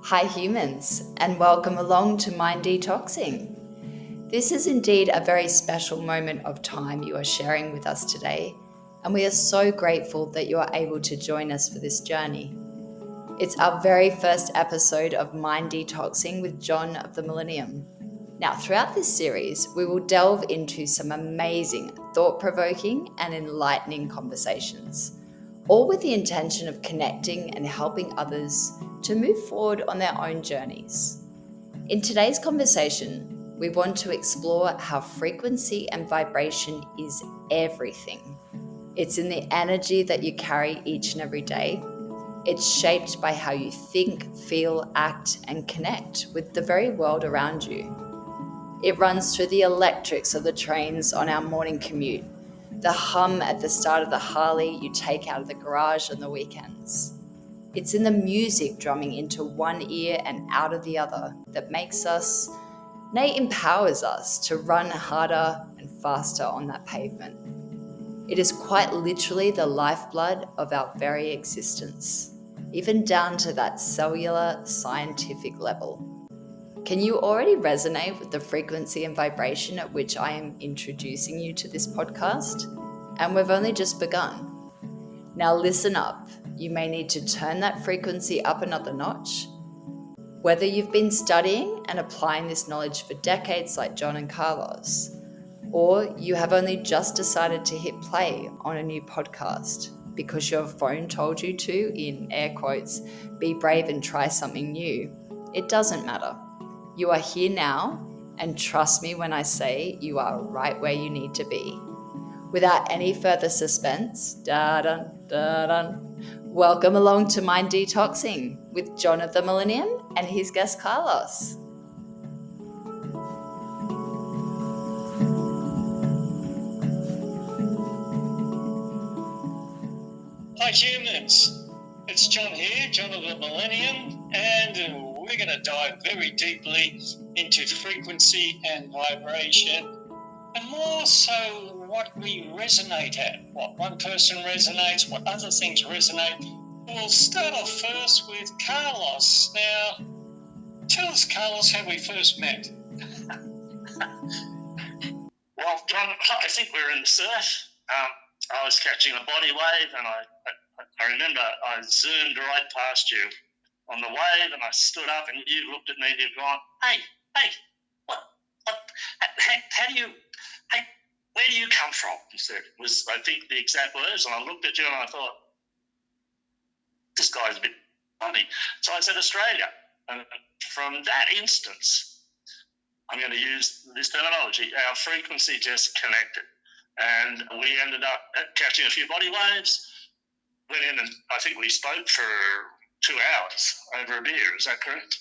Hi humans, and welcome along to Mind Detoxing. This is indeed a very special moment of time you are sharing with us today, and we are so grateful that you are able to join us for this journey. It's our very first episode of Mind Detoxing with John of the Millennium. Now, throughout this series, we will delve into some amazing, thought-provoking and enlightening conversations, all with the intention of connecting and helping others to move forward on their own journeys. In today's conversation, we want to explore how frequency and vibration is everything. It's in the energy that you carry each and every day. It's shaped by how you think, feel, act, and connect with the very world around you. It runs through the electrics of the trains on our morning commute, the hum at the start of the Harley you take out of the garage on the weekends. It's in the music drumming into one ear and out of the other that makes us, nay, empowers us to run harder and faster on that pavement. It is quite literally the lifeblood of our very existence, even down to that cellular scientific level. Can you already resonate with the frequency and vibration at which I am introducing you to this podcast? And we've only just begun. Now listen up. You may need to turn that frequency up another notch. Whether you've been studying and applying this knowledge for decades like John and Carlos, or you have only just decided to hit play on a new podcast because your phone told you to, in air quotes, be brave and try something new, it doesn't matter. You are here now, and trust me when I say you are right where you need to be. Without any further suspense, welcome along to Mind Detoxing with John of the Millennium and his guest Carlos. Hi humans, it's John here, John of the Millennium, and we're going to dive very deeply into frequency and vibration, and more so what we resonate at, what one person resonates, what other things resonate. We'll start off first with Carlos. Now, tell us, Carlos, how we first met. Well, John, I think we were in the surf. I was catching a body wave, and I remember I zoomed right past you on the wave, and I stood up, and you looked at me, and you've gone, hey, what, where do you come from? You said, was, I think, the exact words, and I looked at you, and I thought, this guy's a bit funny. So I said, Australia. And from that instance, I'm going to use this terminology, our frequency just connected. And we ended up catching a few body waves, went in, and I think we spoke for 2 hours over a beer. Is that correct?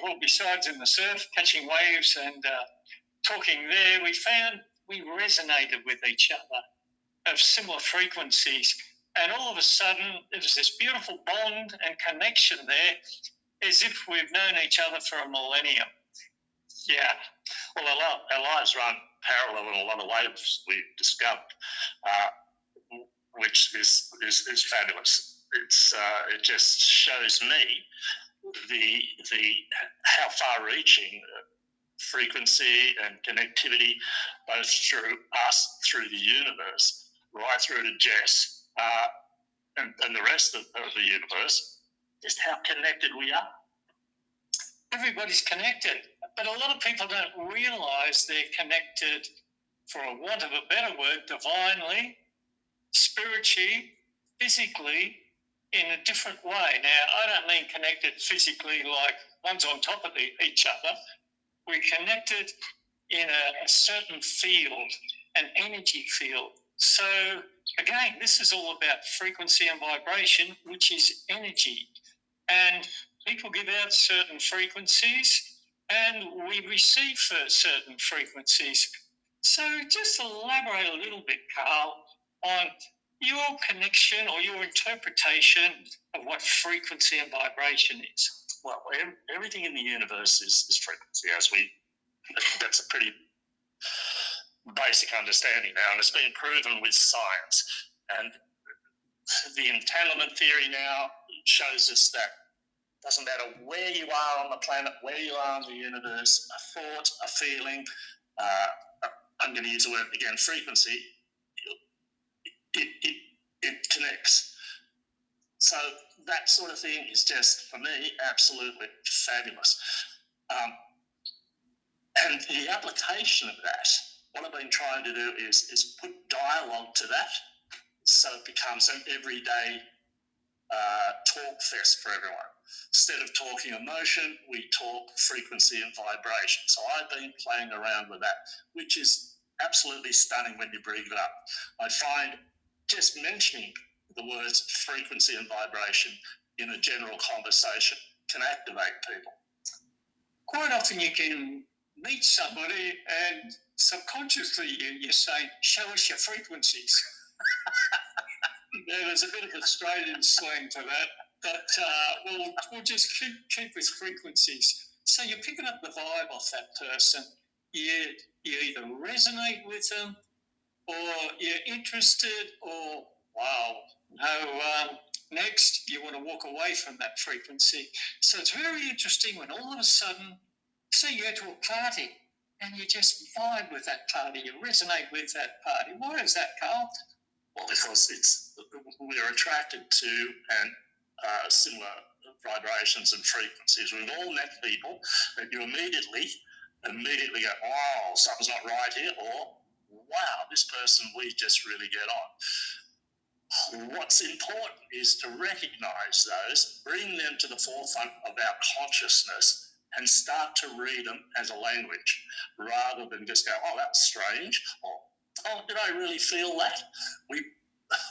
Well, besides in the surf, catching waves and talking there, we found we resonated with each other of similar frequencies. And all of a sudden, there was this beautiful bond and connection there, as if we've known each other for a millennium. Yeah. Well, our lives run parallel in a lot of ways, we've discovered, which is fabulous. It just shows me the how far-reaching frequency and connectivity, both through us, through the universe, right through to Jess, and the rest of the universe, just how connected we are. Everybody's connected, but a lot of people don't realise they're connected, for a want of a better word, divinely, spiritually, physically, in a different way. Now, I don't mean connected physically like one's on top of each other. We're connected in a certain field, an energy field. So, again, this is all about frequency and vibration, which is energy. And people give out certain frequencies and we receive certain frequencies. So just elaborate a little bit, Carl, on your connection or your interpretation of what frequency and vibration is. Well, everything in the universe is frequency, that's a pretty basic understanding now, and it's been proven with science. And the entanglement theory now shows us that Doesn't matter where you are on the planet, where you are in the universe, a thought, a feeling, I'm going to use the word again, frequency, it connects. So that sort of thing is just, for me, absolutely fabulous. And the application of that, what I've been trying to do is put dialogue to that, so it becomes an everyday talk fest for everyone. Instead of talking emotion, we talk frequency and vibration. So I've been playing around with that, which is absolutely stunning when you bring it up. I find just mentioning the words frequency and vibration in a general conversation can activate people. Quite often you can meet somebody and subconsciously you're saying, show us your frequencies. Yeah, there's a bit of Australian slang to that, but we'll just keep with frequencies. So you're picking up the vibe off that person. You either resonate with them, or you're interested, or wow, no. Next, you want to walk away from that frequency. So it's very interesting when all of a sudden, say you go to a party and you just vibe with that party, you resonate with that party. Why is that, Carl? Well, because we're attracted to and similar vibrations and frequencies. We've all met people that you immediately go, oh, something's not right here, or wow, this person we just really get on. What's important is to recognize those, bring them to the forefront of our consciousness, and start to read them as a language, rather than just go, oh, that's strange, or oh, did I really feel that?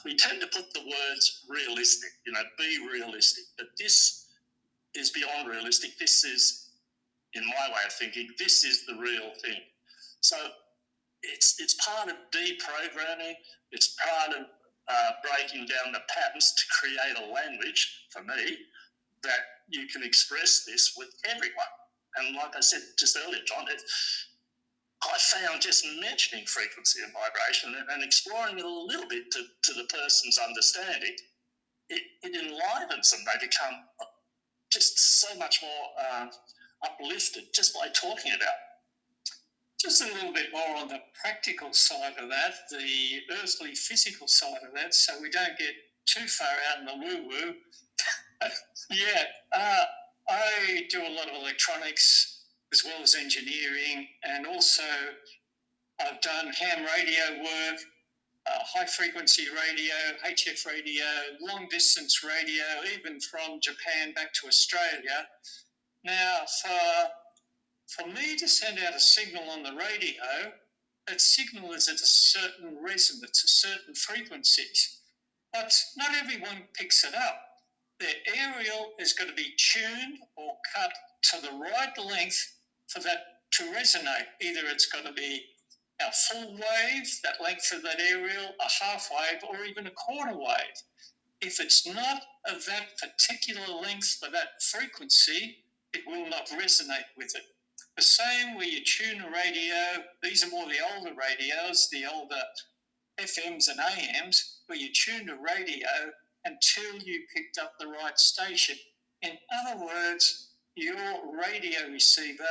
We tend to put the words realistic, be realistic, but this is beyond realistic. This is, in my way of thinking, this is the real thing. So it's part of deprogramming, it's part of breaking down the patterns to create a language, for me, that you can express this with everyone. And like I said just earlier, John, I found just mentioning frequency and vibration and exploring it a little bit to the person's understanding, it enlivens them. They become just so much more uplifted just by talking about it. Just a little bit more on the practical side of that, the earthly physical side of that, so we don't get too far out in the woo-woo. I do a lot of electronics as well as engineering, and also I've done ham radio work, high-frequency radio, HF radio, long-distance radio, even from Japan back to Australia. Now, for me to send out a signal on the radio, that signal is at a certain resonance, a certain frequencies. But not everyone picks it up. Their aerial is going to be tuned or cut to the right length for that to resonate. Either it's going to be a full wave, that length of that aerial, a half wave, or even a quarter wave. If it's not of that particular length for that frequency, it will not resonate with it. The same where you tune a radio, these are more the older radios, the older FMs and AMs, where you tuned a radio until you picked up the right station. In other words, your radio receiver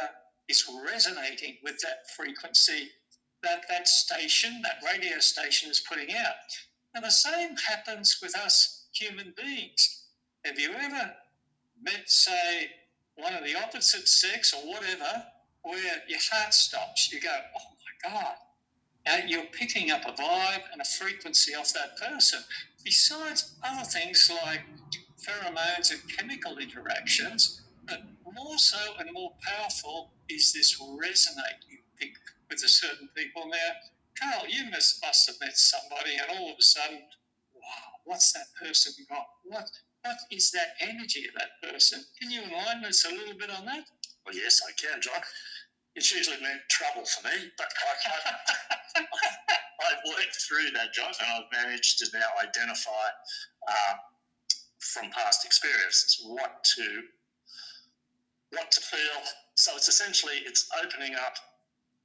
is resonating with that frequency that station, that radio station is putting out. Now the same happens with us human beings. Have you ever met, say, one of the opposite sex or whatever, where your heart stops? You go, oh my God. Now you're picking up a vibe and a frequency off that person. Besides other things like pheromones and chemical interactions, but more so and more powerful is this resonate you pick with a certain people. Now, Carl, you must have met somebody and all of a sudden, wow, what's that person got? What is that energy of that person? Can you enlighten us a little bit on that? Well, yes, I can, John. It's usually meant trouble for me, but I've worked through that, John, and I've managed to now identify from past experiences what to feel. So it's essentially, it's opening up,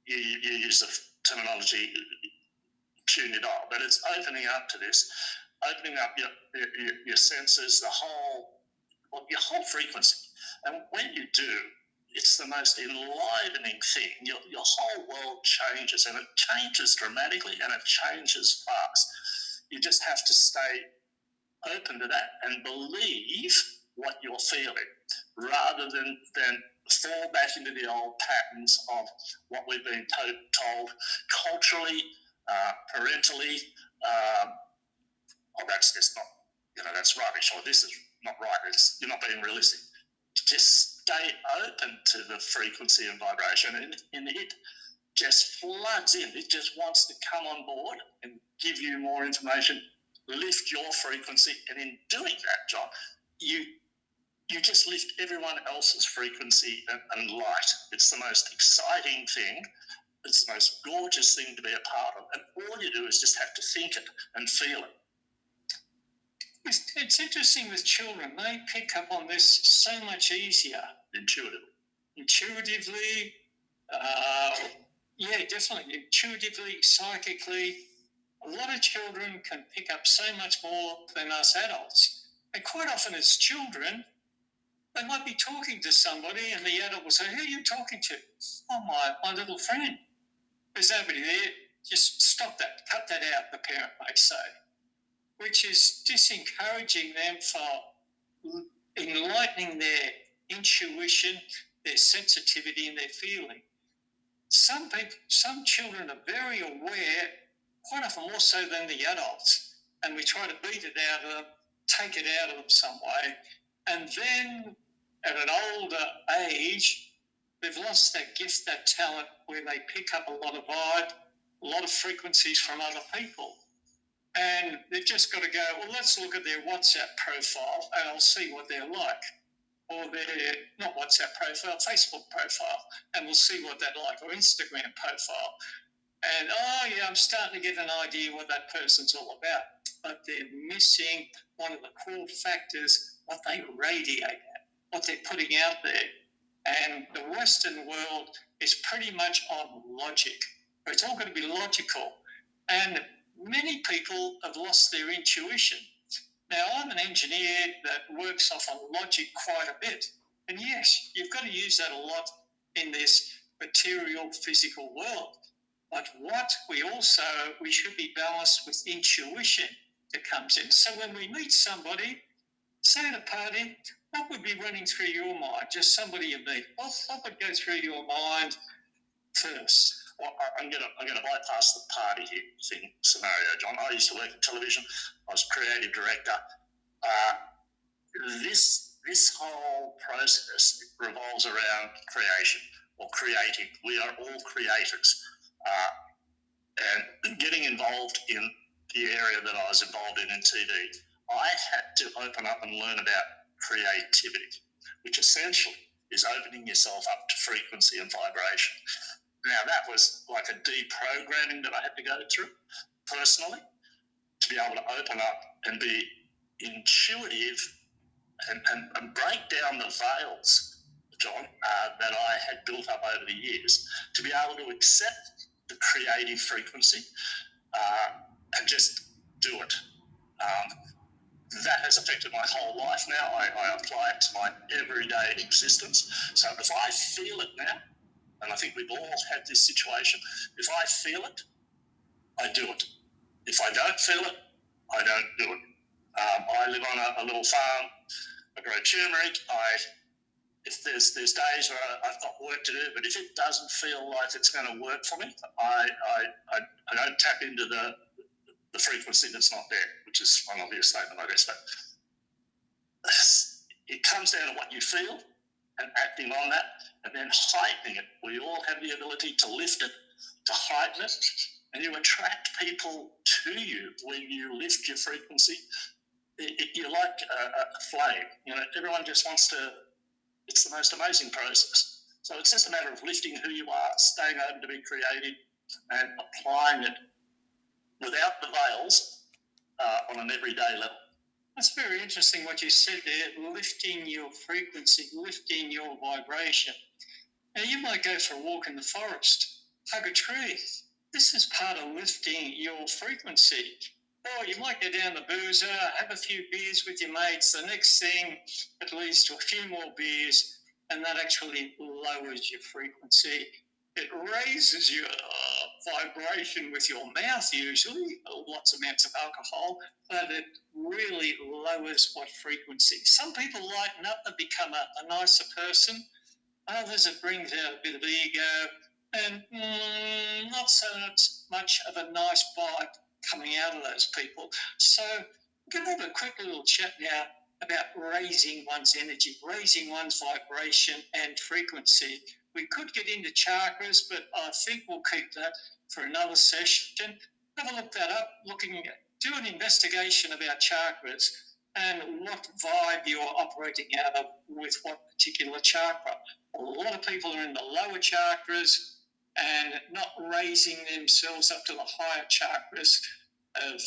you use the terminology, tune it on, but it's opening up to this, opening up your senses, the whole or your whole frequency. And when you do, it's the most enlivening thing. Your whole world changes, and it changes dramatically, and it changes fast. You just have to stay open to that and believe what you're feeling, rather than fall back into the old patterns of what we've been told culturally, parentally. Oh, that's just not, that's rubbish, or this is not right. You're not being realistic. Just stay open to the frequency and vibration, and it just floods in. It just wants to come on board and give you more information, lift your frequency, and in doing that, John, you just lift everyone else's frequency and light. It's the most exciting thing. It's the most gorgeous thing to be a part of. And all you do is just have to think it and feel it. It's interesting with children. They pick up on this so much easier. Intuitively, definitely. Intuitively, psychically. A lot of children can pick up so much more than us adults. And quite often as children, they might be talking to somebody and the adult will say, who are you talking to? Oh, my little friend. There's nobody there. Just stop that. Cut that out, the parent may say, which is disencouraging them for enlightening their intuition, their sensitivity and their feeling. Some children are very aware, quite often more so than the adults, and we try to beat it out of them, take it out of them some way, and then at an older age, they've lost that gift, that talent, where they pick up a lot of vibe, a lot of frequencies from other people. And they've just got to go, well, let's look at their WhatsApp profile and I'll see what they're like. Or their, not WhatsApp profile, Facebook profile, and we'll see what they're like, or Instagram profile. And, I'm starting to get an idea what that person's all about. But they're missing one of the core factors, what they radiate at, what they're putting out there. And the Western world is pretty much on logic. It's all going to be logical. And many people have lost their intuition. Now, I'm an engineer that works off on logic quite a bit. And yes, you've got to use that a lot in this material, physical world. But we should be balanced with intuition that comes in. So when we meet somebody, say at a party, what would be running through your mind? Just somebody you meet. What would go through your mind first? Well, I'm gonna bypass the party thing scenario, John. I used to work in television. I was creative director. This whole process revolves around creation or creating. We are all creators, and getting involved in the area that I was involved in TV, I had to open up and learn about creativity, which essentially is opening yourself up to frequency and vibration. Now, that was like a deprogramming that I had to go through personally to be able to open up and be intuitive and break down the veils, John, that I had built up over the years, to be able to accept the creative frequency and just do it. That has affected my whole life now. I apply it to my everyday existence. So if I feel it now, and I think we've all had this situation, if I feel it, I do it. If I don't feel it, I don't do it. I live on a little farm. I grow turmeric. If there's days where I've got work to do, but if it doesn't feel like it's going to work for me, I don't tap into the frequency that's not there, which is an obvious statement, I guess. But it comes down to what you feel and acting on that, and then heightening it. We all have the ability to lift it, to heighten it, and you attract people to you when you lift your frequency. You're like a flame. Everyone just wants to. It's the most amazing process. So it's just a matter of lifting who you are, staying open to be creative, and applying it without the veils on an everyday level. That's very interesting what you said there, lifting your frequency, lifting your vibration. Now, you might go for a walk in the forest, hug a tree. This is part of lifting your frequency. Or you might go down the boozer, have a few beers with your mates. The next thing, it leads to a few more beers, and that actually lowers your frequency. It raises your vibration with your mouth, usually, lots of amounts of alcohol, but it really lowers what frequency. Some people lighten up and become a nicer person. Others, it brings out a bit of ego and not so much of a nice vibe coming out of those people. So we're going to have a quick little chat now about raising one's energy, raising one's vibration and frequency. We could get into chakras, but I think we'll keep that for another session. Have a look that up, do an investigation about chakras and what vibe you're operating out of with what particular chakra. A lot of people are in the lower chakras and not raising themselves up to the higher chakras of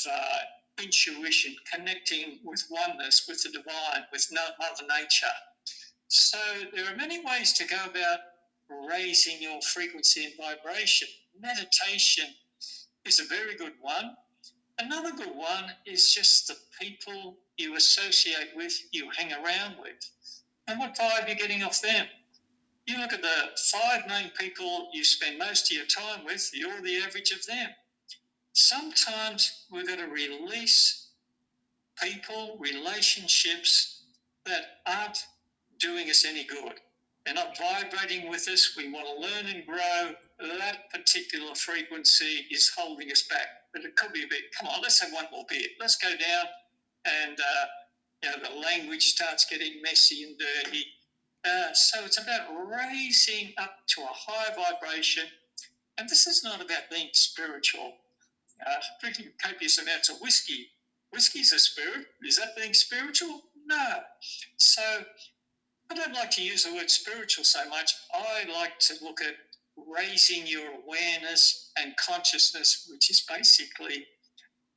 intuition, connecting with oneness, with the divine, with Mother Nature. So there are many ways to go about raising your frequency and vibration. Meditation is a very good one. Another good one is just the people you associate with, you hang around with, and what vibe you're getting off them. You look at the 5 main people you spend most of your time with, you're the average of them. Sometimes we've got to release people, relationships that aren't doing us any good. They're not vibrating with us. We want to learn and grow. That particular frequency is holding us back. But it could be a bit, come on, let's have one more beer. Let's go down and the language starts getting messy and dirty. So it's about raising up to a higher vibration. And this is not about being spiritual. Drinking copious amounts of whiskey. Whiskey's a spirit. Is that being spiritual? No. So I don't like to use the word spiritual so much. I like to look at raising your awareness and consciousness, which is basically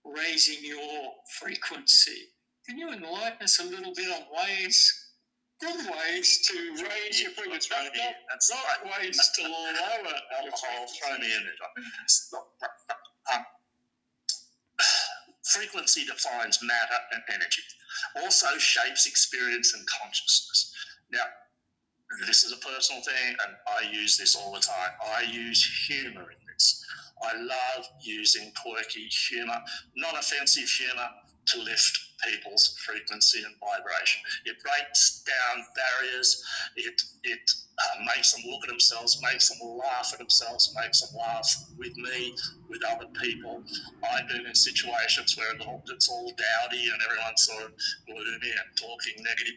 raising your frequency. Can you enlighten us a little bit on good ways to raise your frequency? Not ways to lower alcohol. Throw me in it. Frequency defines matter and energy, also shapes experience and consciousness. Now, this is a personal thing, and I use this all the time. I use humour in this. I love using quirky humour, non-offensive humour, to lift people's frequency and vibration. It breaks down barriers. It makes them look at themselves, makes them laugh at themselves, makes them laugh with me, with other people. I've been in situations where it's all dowdy and everyone's sort of gloomy and talking negative.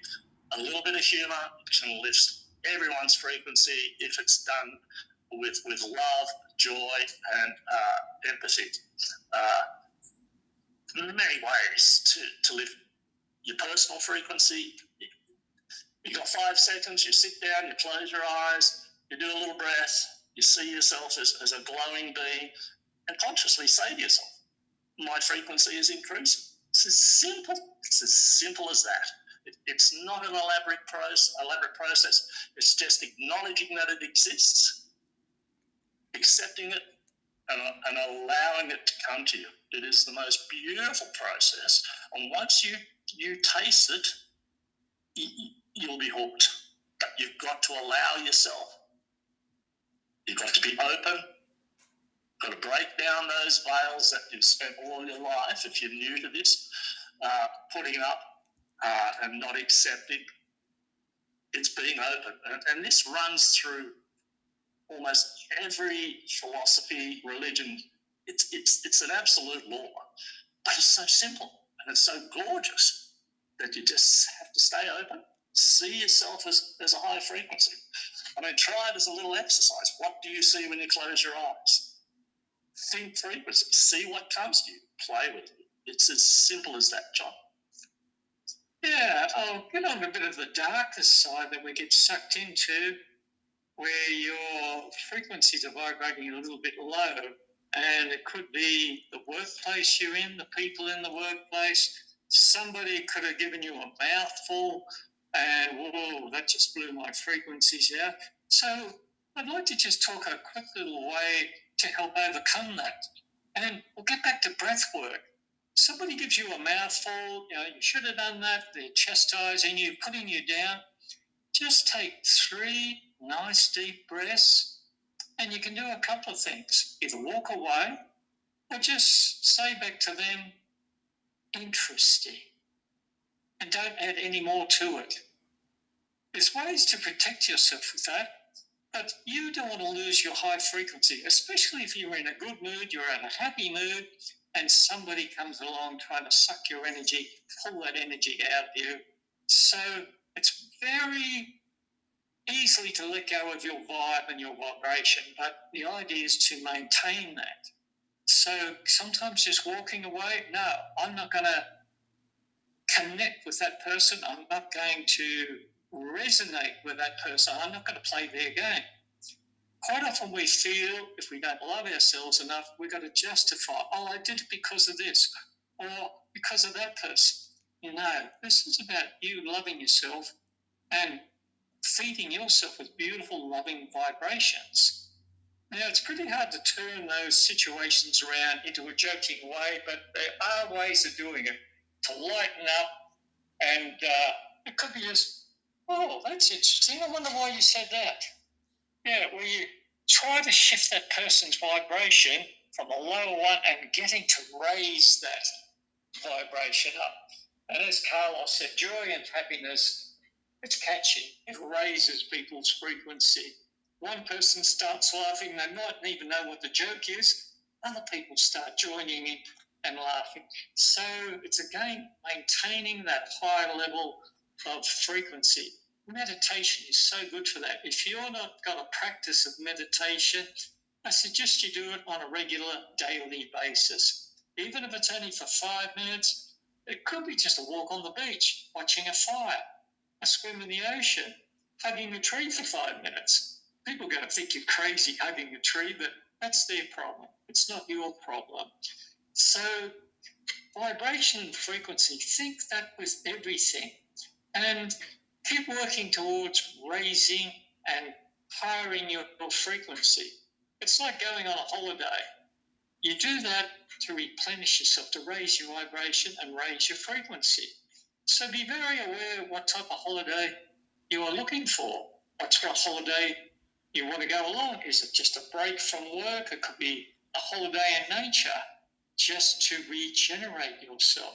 A little bit of humour can lift everyone's frequency if it's done with love, joy, and empathy. Many ways to lift your personal frequency. You got 5 seconds, you sit down, you close your eyes, you do a little breath, you see yourself as a glowing being, and consciously say to yourself, my frequency is increasing. It's as simple as that. It's not an elaborate process. It's just acknowledging that it exists, accepting it, and allowing it to come to you. It is the most beautiful process. And once you taste it, you'll be hooked. But you've got to allow yourself. You've got to be open. Got to break down those veils that you've spent all your life, if you're new to this, putting up and not accepting. It's being open. And this runs through almost every philosophy, religion. It's an absolute law. But it's so simple and it's so gorgeous that you just have to stay open. See yourself as a high frequency. I mean, try it as a little exercise. What do you see when you close your eyes? Think frequency. See what comes to you. Play with it. It's as simple as that, John. Yeah, I'll get on a bit of the darker side that we get sucked into, where your frequencies are vibrating a little bit low, and it could be the workplace you're in, the people in the workplace. Somebody could have given you a mouthful, and whoa, that just blew my frequencies out. So I'd like to just talk a quick little way to help overcome that. And we'll get back to breath work. Somebody gives you a mouthful, you should have done that, they're chastising you, putting you down. Just take 3 nice deep breaths, and you can do a couple of things. Either walk away or just say back to them, interesting, and don't add any more to it. There's ways to protect yourself with that, but you don't want to lose your high frequency, especially if you're in a good mood, you're in a happy mood, and somebody comes along trying to suck your energy, pull that energy out of you. So it's very easily to let go of your vibe and your vibration, but the idea is to maintain that. So sometimes just walking away, no, I'm not going to connect with that person. I'm not going to resonate with that person. I'm not going to play their game. Quite often we feel if we don't love ourselves enough, we've got to justify, I did it because of this or because of that person. No, this is about you loving yourself and feeding yourself with beautiful, loving vibrations. Now, it's pretty hard to turn those situations around into a joking way, but there are ways of doing it to lighten up, and it could be just, that's interesting. I wonder why you said that. Yeah, well, you try to shift that person's vibration from a lower one and getting to raise that vibration up. And as Carlos said, joy and happiness, it's catchy. It raises people's frequency. One person starts laughing, they mightn't even know what the joke is. Other people start joining in and laughing. So it's again maintaining that high level of frequency. Meditation is so good for that. If you're not got a practice of meditation, I suggest you do it on a regular daily basis. Even if it's only for 5 minutes, it could be just a walk on the beach, watching a fire, a swim in the ocean, hugging a tree for 5 minutes. People are going to think you're crazy hugging a tree, but that's their problem. It's not your problem. So vibration and frequency, think that with everything. And keep working towards raising and hiring your frequency. It's like going on a holiday. You do that to replenish yourself, to raise your vibration and raise your frequency. So be very aware of what type of holiday you are looking for. What sort of holiday you want to go along? Is it just a break from work? It could be a holiday in nature just to regenerate yourself.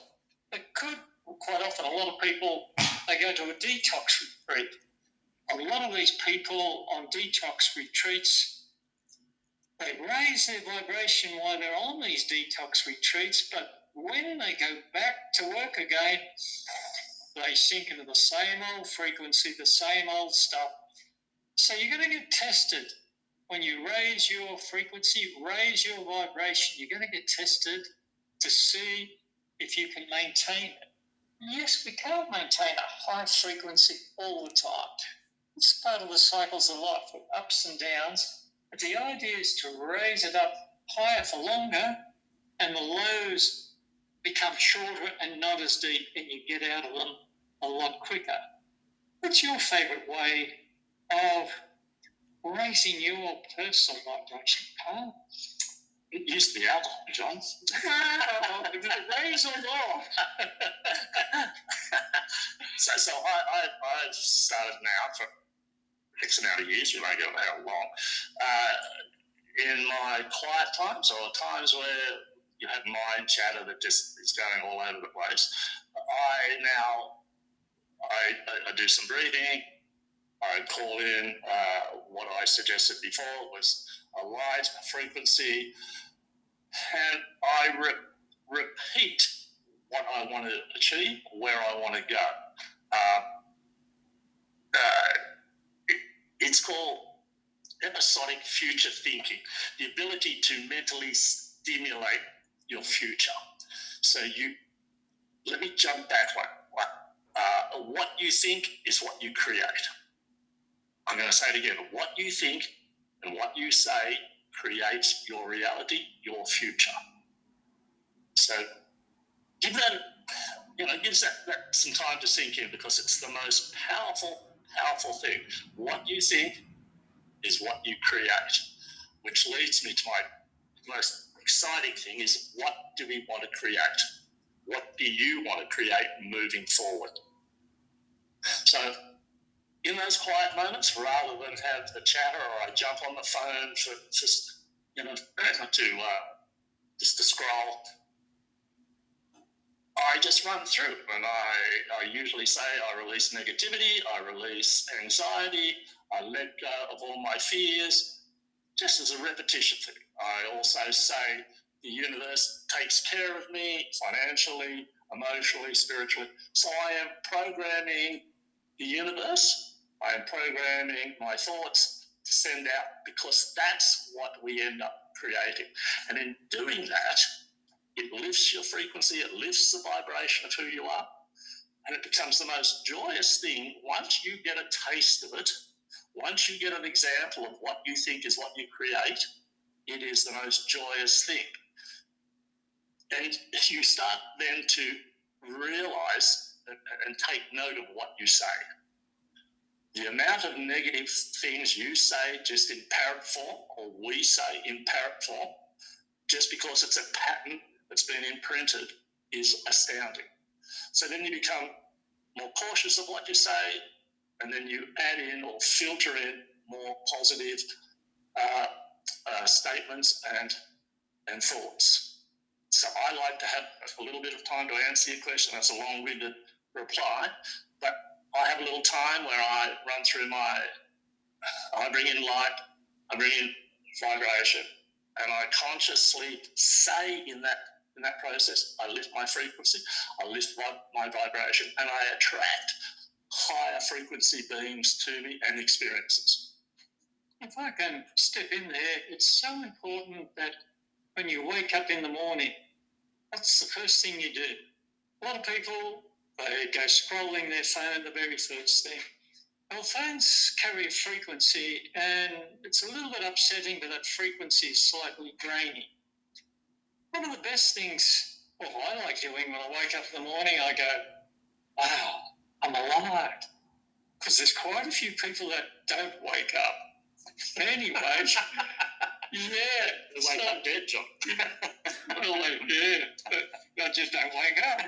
It could, quite often, a lot of people, they go to a detox retreat. A lot of these people on detox retreats, they raise their vibration while they're on these detox retreats, but when they go back to work again, they sink into the same old frequency, the same old stuff. So you're going to get tested. When you raise your frequency, raise your vibration, you're going to get tested to see if you can maintain it. Yes, we can't maintain a high frequency all the time. It's part of the cycles of life with ups and downs. But the idea is to raise it up higher for longer, and the lows become shorter and not as deep, and you get out of them a lot quicker. What's your favourite way of raising your personal vibration, Carl? It used to be alcohol, John. Raise or lower? So I've started now for X amount of years, you don't know how long. In my quiet times or times where you have mind chatter that just is going all over the place, I do some breathing. I call in what I suggested before was a light, a frequency, and I repeat what I want to achieve, where I want to go. It's called episodic future thinking, the ability to mentally stimulate your future. So let me jump back one. What you think is what you create. I'm going to say it again. What you think and what you say creates your reality, your future. So give that some time to sink in, because it's the most powerful thing. What you think is what you create, which leads me to my most exciting thing is, what do we want to create? What do you want to create moving forward? So in those quiet moments, rather than have the chatter or I jump on the phone for just, to scroll, I just run through, and I usually say I release negativity, I release anxiety, I let go of all my fears, just as a repetition thing. I also say the universe takes care of me financially, emotionally, spiritually. So I am programming the universe, I am programming my thoughts to send out, because that's what we end up creating. And in doing that, it lifts your frequency, it lifts the vibration of who you are, and it becomes the most joyous thing once you get a taste of it. Once you get an example of what you think is what you create, it is the most joyous thing. And you start then to realize and take note of what you say. The amount of negative things you say just in parrot form, or we say in parrot form, just because it's a pattern that's been imprinted, is astounding. So then you become more cautious of what you say, and then you add in or filter in more positive statements and thoughts. So I like to have a little bit of time to answer your question. That's a long-winded reply, but I have a little time where I run through I bring in light, I bring in vibration, and I consciously say in that process, I lift my frequency, I lift my vibration, and I attract higher frequency beings to me and experiences. If I can step in there, it's so important that when you wake up in the morning, what's the first thing you do? A lot of people, they go scrolling their phone the very first thing. Well, phones carry a frequency, and it's a little bit upsetting, but that frequency is slightly grainy. One of the best things, I like doing when I wake up in the morning, I go, wow, I'm alive. Because there's quite a few people that don't wake up. Anyway, yeah. They wake up dead, John. Well, they just don't wake up.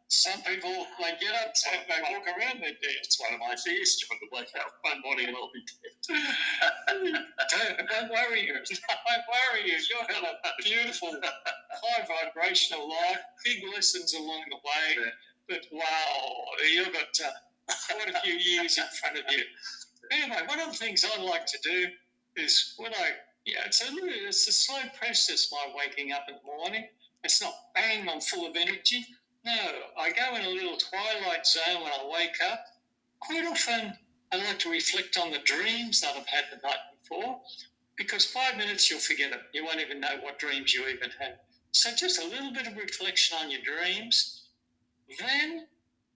Some people, they get up, they walk around their dead. It's one of my fears, John, to wake up one morning and I'll be dead. Don't worry you. Don't worry you. You've had a beautiful, high vibrational life, big lessons along the way. Yeah. But wow, you've got quite a few years in front of you. Anyway, one of the things I like to do is when it's a slow process, my waking up in the morning. It's not bang, I'm full of energy. No, I go in a little twilight zone when I wake up. Quite often, I like to reflect on the dreams that I've had the night before, because 5 minutes you'll forget them. You won't even know what dreams you even had. So just a little bit of reflection on your dreams. Then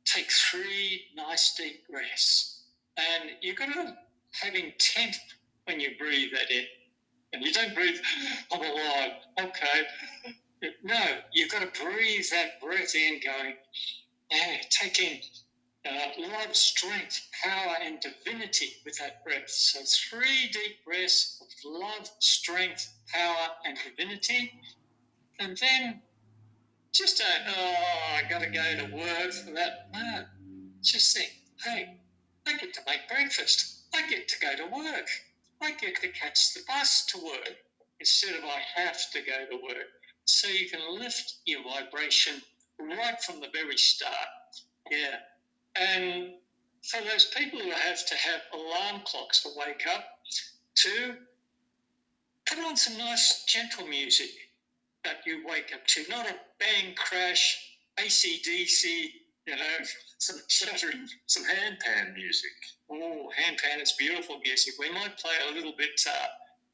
take 3 nice deep breaths. And you've got to have intent when you breathe that in. And you don't breathe, I'm alive, okay. No, you've got to breathe that breath in going, taking love, strength, power, and divinity with that breath. So 3 deep breaths of love, strength, power, and divinity. And then just don't, I got to go to work for that. No, just think, hey, I get to make breakfast. I get to go to work. I get to catch the bus to work instead of I have to go to work. So you can lift your vibration right from the very start. Yeah. And for those people who have to have alarm clocks to wake up to, put on some nice gentle music that you wake up to, not a bang crash, AC/DC, some shuddering, some handpan music. Oh, handpan is beautiful music. We might play a little bit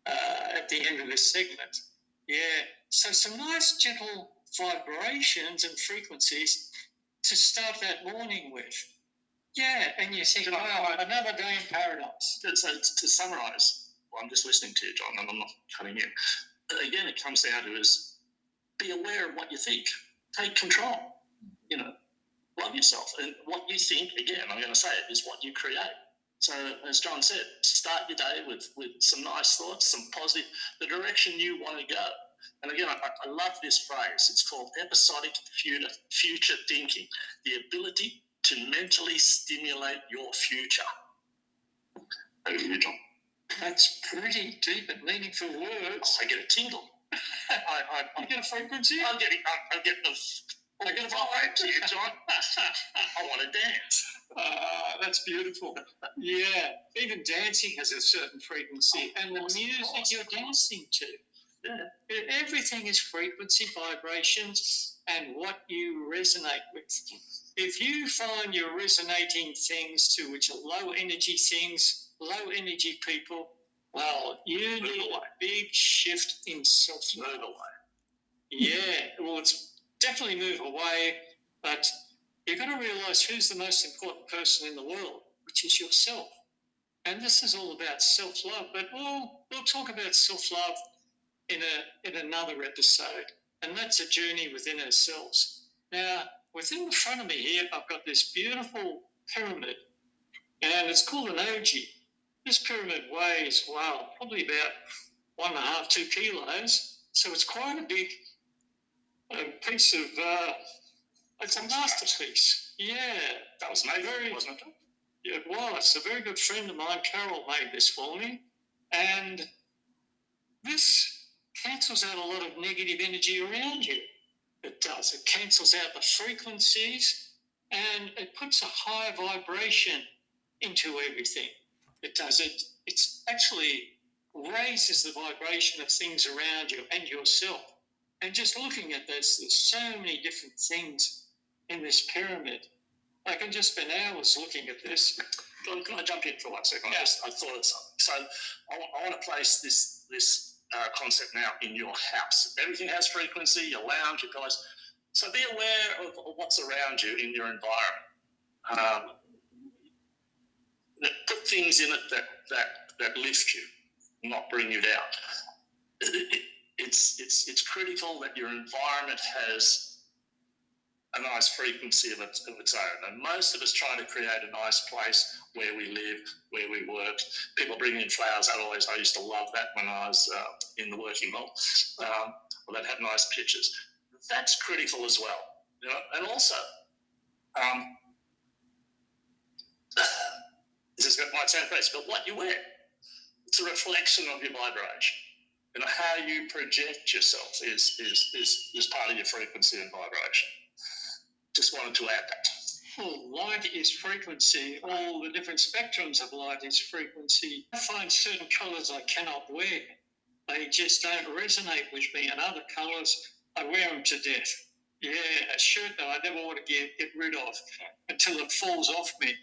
at the end of this segment. Yeah, so some nice gentle vibrations and frequencies to start that morning with. Yeah, and you think, wow, another day in paradise. So to summarise, I'm just listening to you, John, and I'm not cutting in. Again, it comes down to is be aware of what you think. Take control. Love yourself. And what you think, again, I'm going to say it, is what you create. So, as John said, start your day with some nice thoughts, some positive, the direction you want to go. And again, I love this phrase. It's called episodic future thinking, the ability to mentally stimulate your future. Over to you, John. That's pretty deep and meaningful words. I get a tingle. You get a frequency? I'm getting the vibe to you, John. I want to dance. That's beautiful. Yeah, even dancing has a certain frequency, and the music you're dancing to. Yeah. Everything is frequency, vibrations, and what you resonate with. If you find you're resonating things to which are low energy things, low energy people, well, you need a big shift in self-love. Move away. Yeah, well, it's definitely move away, but you've got to realise who's the most important person in the world, which is yourself. And this is all about self-love, but we'll talk about self-love in another episode, and that's a journey within ourselves. Now, within the front of me here, I've got this beautiful pyramid, and it's called an oji. This pyramid weighs, probably about 1.5, 2 kilos, so it's quite a big piece of, it's a masterpiece. Yeah. That was made, wasn't it? Yeah, it was. A very good friend of mine, Carol, made this for me, and this cancels out a lot of negative energy around you. It does. It cancels out the frequencies, and it puts a high vibration into everything. It does. It's actually raises the vibration of things around you and yourself. And just looking at this, there's so many different things in this pyramid. I can just spend hours looking at this. Can I jump in for 1 second? Yeah. I thought of something. So I want to place this concept now in your house. Everything has frequency, your lounge, your guys. So be aware of what's around you in your environment. Put things in it that lift you, not bring you down. It's critical that your environment has a nice frequency of its own. And most of us try to create a nice place where we live, where we work. People bring in flowers. I used to love that when I was in the working world. Or they'd have nice pictures. That's critical as well. You know? And also, might sound crazy, but what you wear, it's a reflection of your vibration. You know, how you project yourself is part of your frequency and vibration. Just wanted to add that. Well, light is frequency. All the different spectrums of light is frequency. I find certain colours I cannot wear. They just don't resonate with me. And other colours, I wear them to death. Yeah, a shirt that I never want to get rid of until it falls off me.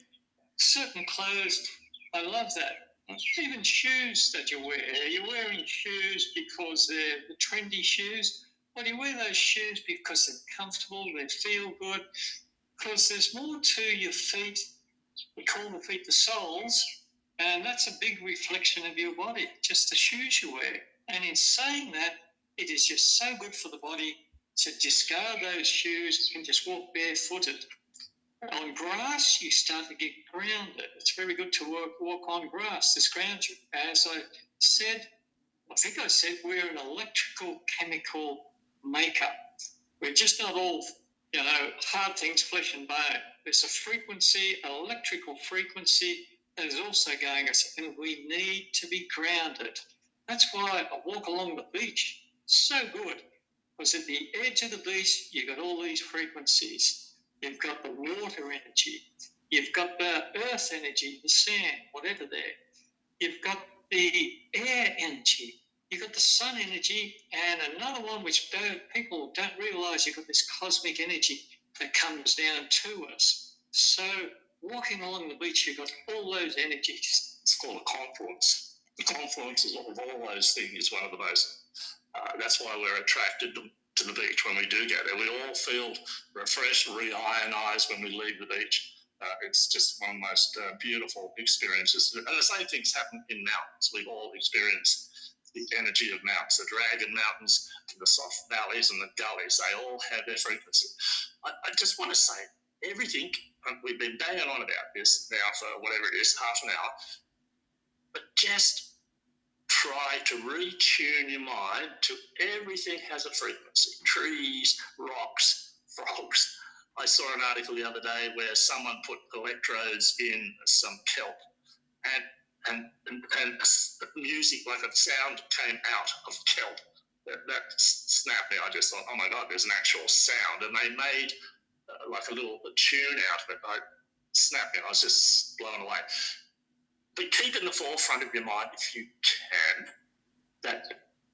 Certain clothes, I love that. Even shoes that you wear. You're wearing shoes because they're the trendy shoes. Well, you wear those shoes because they're comfortable, they feel good, because there's more to your feet. We call the feet the soles, and that's a big reflection of your body, just the shoes you wear. And in saying that, it is just so good for the body to discard those shoes and just walk barefooted. On grass, you start to get grounded. It's very good to walk on grass. This grounds you. As I said, we're an electrical chemical makeup. We're just not all, hard things, flesh and bone. There's a frequency, an electrical frequency that is also going us, and we need to be grounded. That's why I walk along the beach. So good. Because at the edge of the beach, you've got all these frequencies. You've got the water energy. You've got the earth energy, the sand, whatever there. You've got the air energy. You've got the sun energy, and another one which people don't realise, you've got this cosmic energy that comes down to us. So walking along the beach, you've got all those energies. It's called a confluence. The confluence of all those things is one of the most, that's why we're attracted to the beach when we do go there. We all feel refreshed, re-ionised when we leave the beach. It's just one of the most beautiful experiences. And the same things happen in mountains. We've all experienced the energy of mountains, the dragon mountains, the soft valleys and the gullies. They all have their frequency. I just want to say everything, we've been banging on about this now for whatever it is, half an hour, but just try to retune your mind to everything has a frequency. Trees, rocks, frogs. I saw an article the other day where someone put electrodes in some kelp and music, like a sound, came out of kelp. That snapped me. I just thought, oh my God, there's an actual sound. And they made like a little tune out of it. I snapped me. I was just blown away. But keep in the forefront of your mind, if you can, that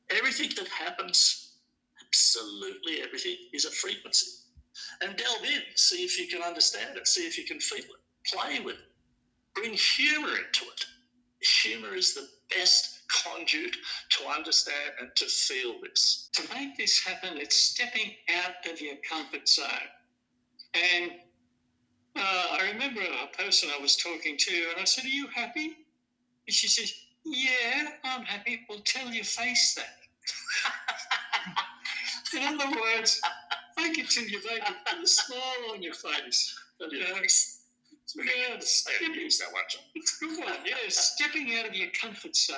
everything that happens, absolutely everything, is a frequency. And delve in, see if you can understand it, see if you can feel it, play with it, bring humour into it. Humour is the best conduit to understand and to feel this. To make this happen, it's stepping out of your comfort zone. And I remember a person I was talking to, and I said, "Are you happy?" And she says, "Yeah, I'm happy." Well, tell your face that. In other words, make it till you make it put a smile on your face. Yes. I haven't used that one, John. It's a good one, yes. Stepping out of your comfort zone.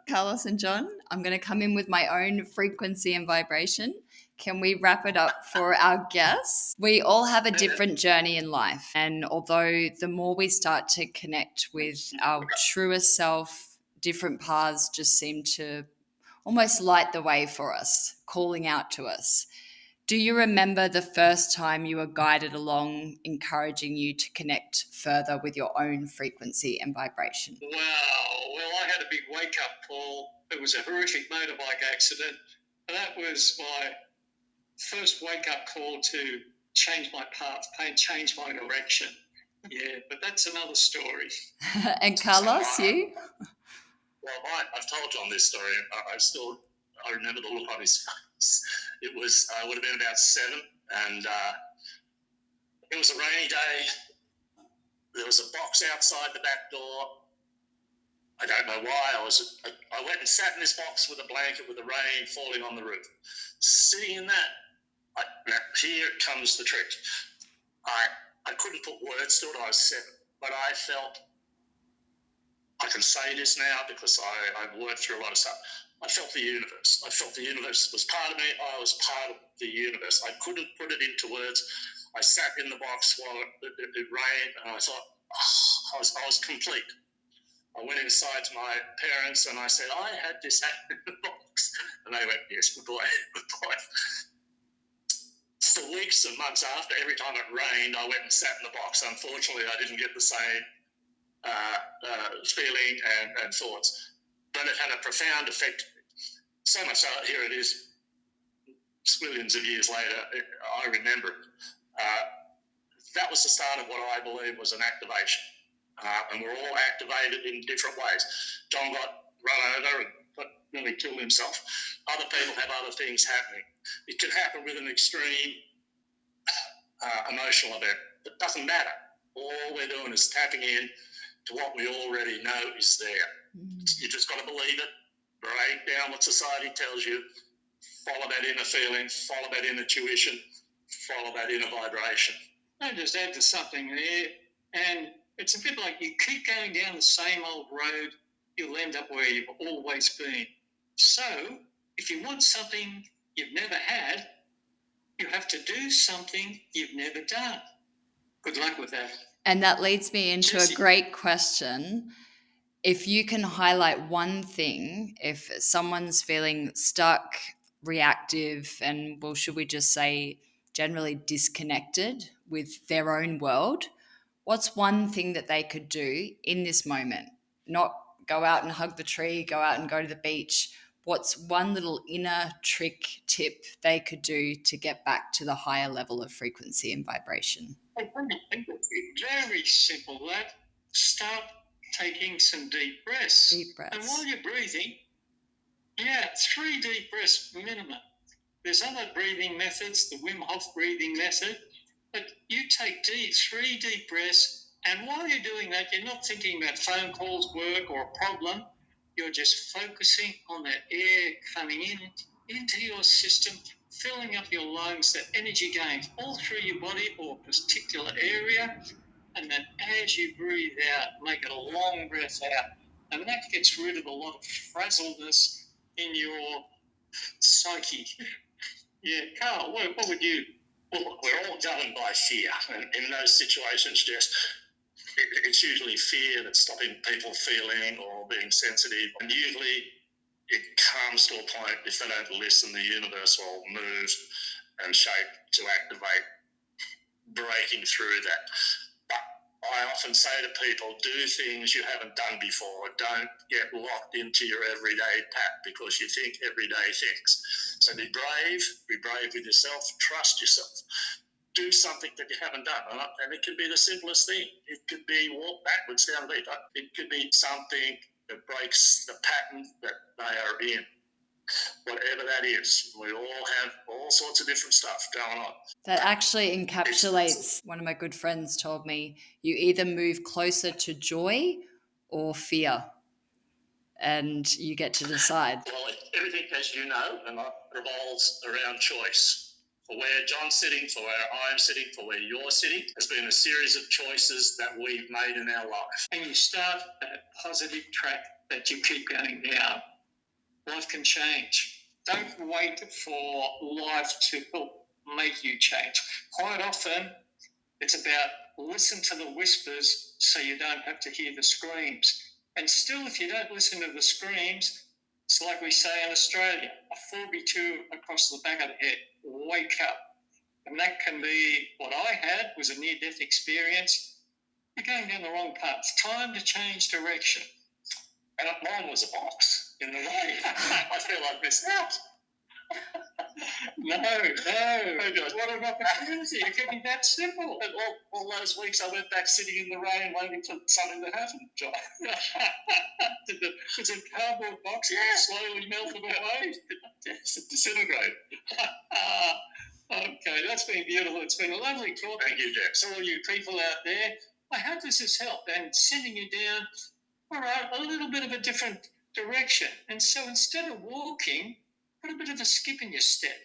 Carlos and John, I'm going to come in with my own frequency and vibration. Can we wrap it up for our guests? We all have a different journey in life. And although the more we start to connect with our truest self, different paths just seem to almost light the way for us, calling out to us. Do you remember the first time you were guided along, encouraging you to connect further with your own frequency and vibration? Wow. Well, I had a big wake-up call. It was a horrific motorbike accident. That was my first wake-up call to change my path, change my direction. Yeah, but that's another story. And Carlos, you? Well, I've told John this story. I remember the look on his face. It was, would have been about 7, and it was a rainy day. There was a box outside the back door. I don't know why. I went and sat in this box with a blanket with the rain falling on the roof. Sitting in that, now here comes the trick. I couldn't put words to it. I was 7, but I felt, I can say this now because I've worked through a lot of stuff. I felt the universe. I felt the universe was part of me. I was part of the universe. I couldn't put it into words. I sat in the box while it rained, and I thought, I was complete. I went inside to my parents and I said, I had this in the box. And they went, yes, good boy, good boy. For weeks and months after, every time it rained, I went and sat in the box. Unfortunately, I didn't get the same feeling and thoughts. But it had a profound effect. So much so, here it is, millions of years later, I remember it. That was the start of what I believe was an activation. And we're all activated in different ways. John got run over and nearly killed himself. Other people have other things happening. It can happen with an extreme emotional event. It doesn't matter. All we're doing is tapping in to what we already know is there. You just got to believe it, break down what society tells you, follow that inner feeling, follow that inner tuition, follow that inner vibration. I'll just add to something there, and it's a bit like you keep going down the same old road, you'll end up where you've always been. So, if you want something you've never had, you have to do something you've never done. Good luck with that. And that leads me into Jesse. a great question. If you can highlight one thing, if someone's feeling stuck, reactive, and, well, should we just say generally disconnected with their own world, what's one thing that they could do in this moment? Not go out and hug the tree, go out and go to the beach. What's one little inner trick tip they could do to get back to the higher level of frequency and vibration? I think it's very simple, that. Start taking some deep breaths. Deep breaths. And while you're breathing, 3 deep breaths minimum. There's other breathing methods, the Wim Hof breathing method, but you take 3 deep breaths, and while you're doing that, you're not thinking about phone calls, work, or a problem. You're just focusing on that air coming into your system, filling up your lungs, that energy gains all through your body or a particular area. And then as you breathe out, make it a long breath out. And that gets rid of a lot of frazzledness in your psyche. Yeah, Carl, what would you? Well, we're all governed by fear. And in those situations, Jess, it's usually fear that's stopping people feeling or being sensitive. And usually it comes to a point, if they don't listen, the universe will move and shape to activate breaking through that. But I often say to people, do things you haven't done before. Don't get locked into your everyday path because you think everyday things. So be brave with yourself, trust yourself. Do something that you haven't done. And it could be the simplest thing. It could be walk backwards down the beach. It could be something that breaks the pattern that they are in. Whatever that is, we all have all sorts of different stuff going on. That actually encapsulates, one of my good friends told me, you either move closer to joy or fear, and you get to decide. Well, everything, as you know, revolves around choice. For where John's sitting, for where I'm sitting, for where you're sitting, has been a series of choices that we've made in our life. And you start that positive track that you keep going down. Life can change. Don't wait for life to make you change. Quite often, it's about listen to the whispers so you don't have to hear the screams. And still, if you don't listen to the screams, it's like we say in Australia, a 42 across the back of the head. Wake up. And that can be what I had, was a near-death experience. You're going down the wrong path. It's time to change direction. And mine was a box in the rain. I feel like missed out. No. What an opportunity. It could be that simple. And all those weeks I went back sitting in the rain waiting for something to happen, John. It's a cardboard box slowly melted away. Disintegrate. Okay, that's been beautiful. It's been a lovely talking. Thank you, Jack. To all you people out there. I hope this has helped and sending you down, all right, a little bit of a different direction. And so instead of walking, put a bit of a skip in your step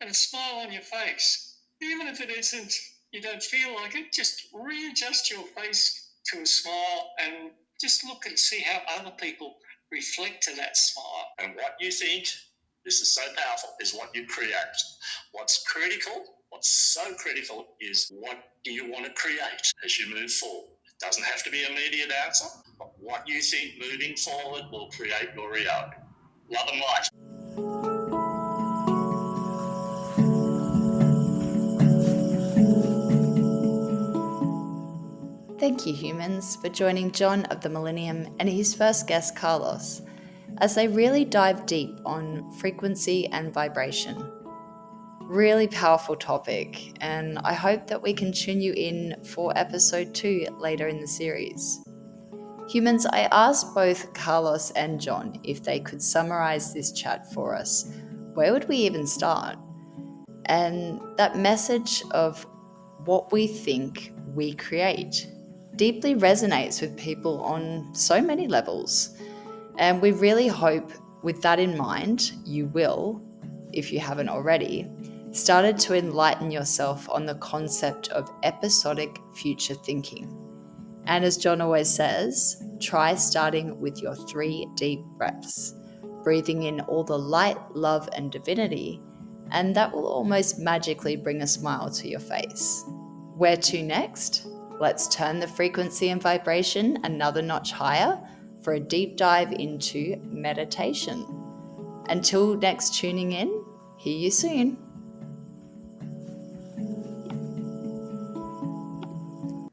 and a smile on your face. Even if it isn't, you don't feel like it, just readjust your face to a smile and just look and see how other people reflect to that smile. And what you think, this is so powerful, is what you create. What's so critical is what do you want to create as you move forward. It doesn't have to be an immediate answer, but what you think moving forward will create your reality. Love and light. Thank you, humans, for joining John of the Millennium and his first guest, Carlos, as they really dive deep on frequency and vibration. Really powerful topic, and I hope that we can tune you in for episode 2 later in the series. Humans, I asked both Carlos and John if they could summarize this chat for us. Where would we even start? And that message of what we think we create deeply resonates with people on so many levels. And we really hope, with that in mind, you will, if you haven't already, started to enlighten yourself on the concept of episodic future thinking. And as John always says, try starting with your 3 deep breaths, breathing in all the light, love, and divinity, and that will almost magically bring a smile to your face. Where to next? Let's turn the frequency and vibration another notch higher for a deep dive into meditation. Until next tuning in, hear you soon.